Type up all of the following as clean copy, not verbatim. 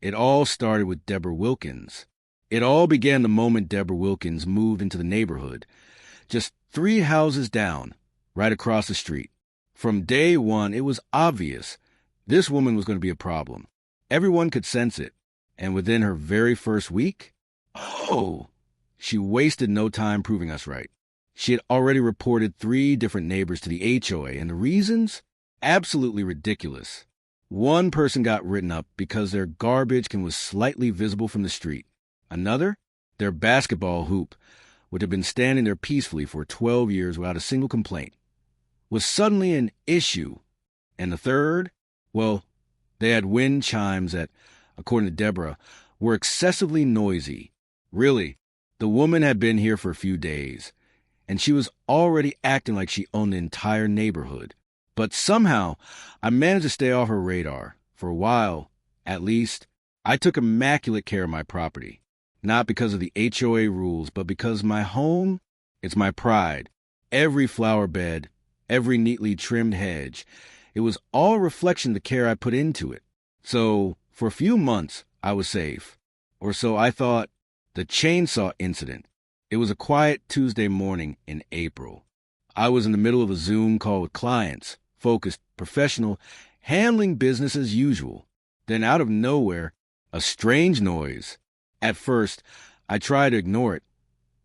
It all started with Deborah Wilkins. It all began the moment Deborah Wilkins moved into the neighborhood, just 3 houses down, right across the street. From day one, it was obvious this woman was going to be a problem. Everyone could sense it. And within her very first week, she wasted no time proving us right. She had already reported 3 different neighbors to the HOA, and the reasons? Absolutely ridiculous. One person got written up because their garbage can was slightly visible from the street. Another, their basketball hoop, which had been standing there peacefully for 12 years without a single complaint, was suddenly an issue. And the third, well, they had wind chimes that, according to Deborah, were excessively noisy. Really, the woman had been here for a few days, and she was already acting like she owned the entire neighborhood. But somehow, I managed to stay off her radar. For a while, at least, I took immaculate care of my property. Not because of the HOA rules, but because my home, it's my pride. Every flower bed, every neatly trimmed hedge, it was all a reflection of the care I put into it. So, for a few months, I was safe. Or so I thought. The chainsaw incident. It was a quiet Tuesday morning in April. I was in the middle of a Zoom call with clients, focused, professional, handling business as usual. Then out of nowhere, a strange noise. At first, I tried to ignore it.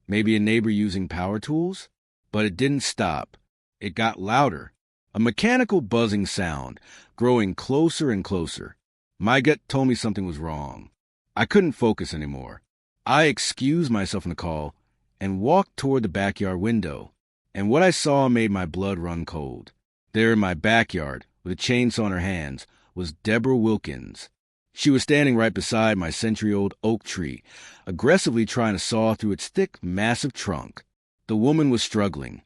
Maybe a neighbor using power tools? But it didn't stop. It got louder. A mechanical buzzing sound, growing closer and closer. My gut told me something was wrong. I couldn't focus anymore. I excused myself from the call and walked toward the backyard window. And what I saw made my blood run cold. There in my backyard, with a chainsaw in her hands, was Deborah Wilkins. She was standing right beside my century-old oak tree, aggressively trying to saw through its thick, massive trunk. The woman was struggling.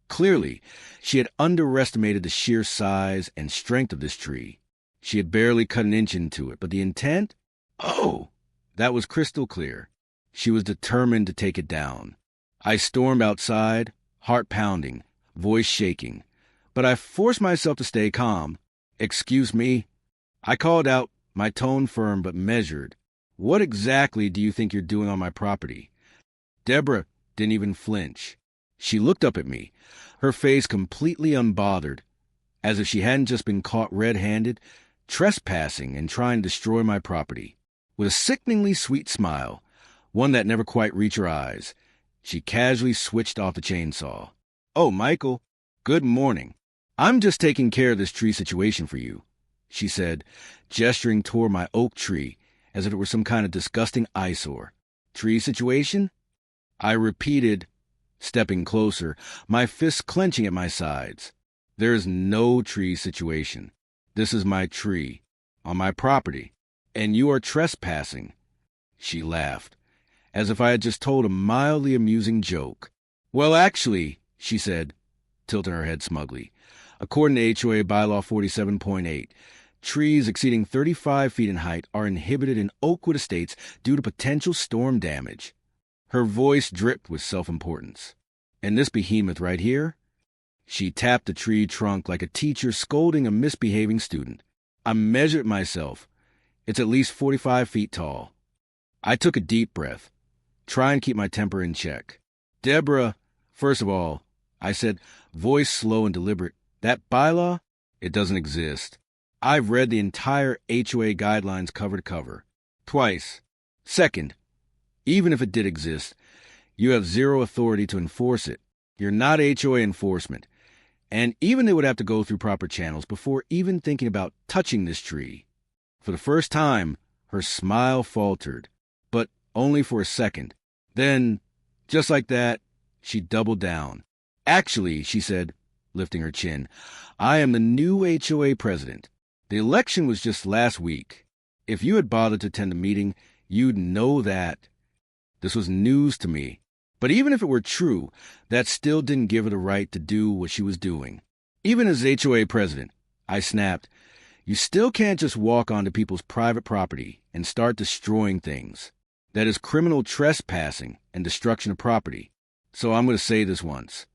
Clearly, she had underestimated the sheer size and strength of this tree. She had barely cut an inch into it, but the intent? That was crystal clear. She was determined to take it down. I stormed outside, heart pounding, voice shaking. But I forced myself to stay calm. "Excuse me." I called out, my tone firm but measured. "What exactly do you think you're doing on my property?" Deborah didn't even flinch. She looked up at me, her face completely unbothered, as if she hadn't just been caught red-handed, trespassing and trying to destroy my property. With a sickeningly sweet smile, one that never quite reached her eyes, she casually switched off the chainsaw. "Oh, Michael, good morning. I'm just taking care of this tree situation for you," she said, gesturing toward my oak tree as if it were some kind of disgusting eyesore. "Tree situation?" I repeated, stepping closer, my fists clenching at my sides. "There is no tree situation. This is my tree, on my property. And you are trespassing." She laughed, as if I had just told a mildly amusing joke. "Well, actually," she said, tilting her head smugly, "according to HOA Bylaw 47.8, trees exceeding 35 feet in height are inhibited in Oakwood Estates due to potential storm damage." Her voice dripped with self-importance. "And this behemoth right here?" She tapped the tree trunk like a teacher scolding a misbehaving student. I measured myself. It's at least 45 feet tall. I took a deep breath, trying to keep my temper in check. "Deborah, first of all," I said, voice slow and deliberate, "that bylaw, it doesn't exist. I've read the entire HOA guidelines cover to cover. Twice. Second, even if it did exist, you have zero authority to enforce it. You're not HOA enforcement. And even they would have to go through proper channels before even thinking about touching this tree." For the first time, her smile faltered, but only for a second. Then, just like that, she doubled down. "Actually," she said, lifting her chin, "I am the new HOA president. The election was just last week. If you had bothered to attend the meeting, you'd know that." This was news to me. But even if it were true, that still didn't give her the right to do what she was doing. "Even as HOA president," I snapped, "you still can't just walk onto people's private property and start destroying things. That is criminal trespassing and destruction of property. So I'm going to say this once.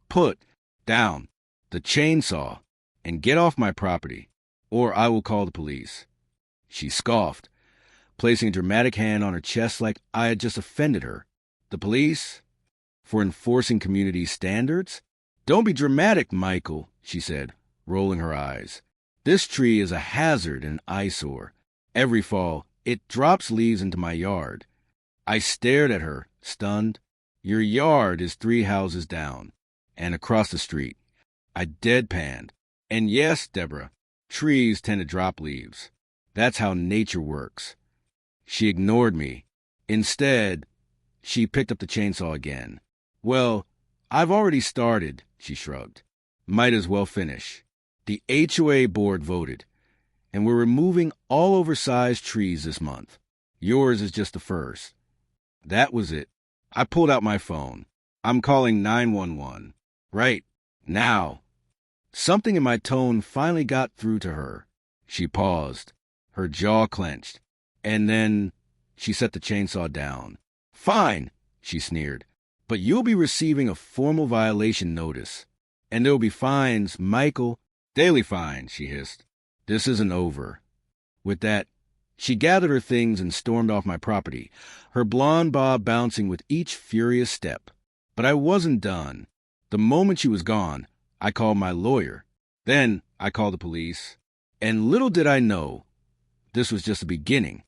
Put down the chainsaw and get off my property, or I will call the police." She scoffed, placing a dramatic hand on her chest like I had just offended her. The police? For enforcing community standards? Don't be dramatic, Michael, she said, rolling her eyes. This tree is a hazard and an eyesore. Every fall, it drops leaves into my yard. I stared at her, stunned. Your yard is 3 houses down, and across the street. I deadpanned. And yes, Deborah, trees tend to drop leaves. That's how nature works. She ignored me. Instead, she picked up the chainsaw again. Well, I've already started, she shrugged. Might as well finish. The HOA board voted, and we're removing all oversized trees this month. Yours is just the first. That was it. I pulled out my phone. I'm calling 911. Right now. Something in my tone finally got through to her. She paused, her jaw clenched, and then she set the chainsaw down. Fine, she sneered, but you'll be receiving a formal violation notice. And there'll be fines, Michael. Daily fines, she hissed. This isn't over. With that, she gathered her things and stormed off my property, her blonde bob bouncing with each furious step. But I wasn't done. The moment she was gone, I called my lawyer. Then I called the police. And little did I know, this was just the beginning.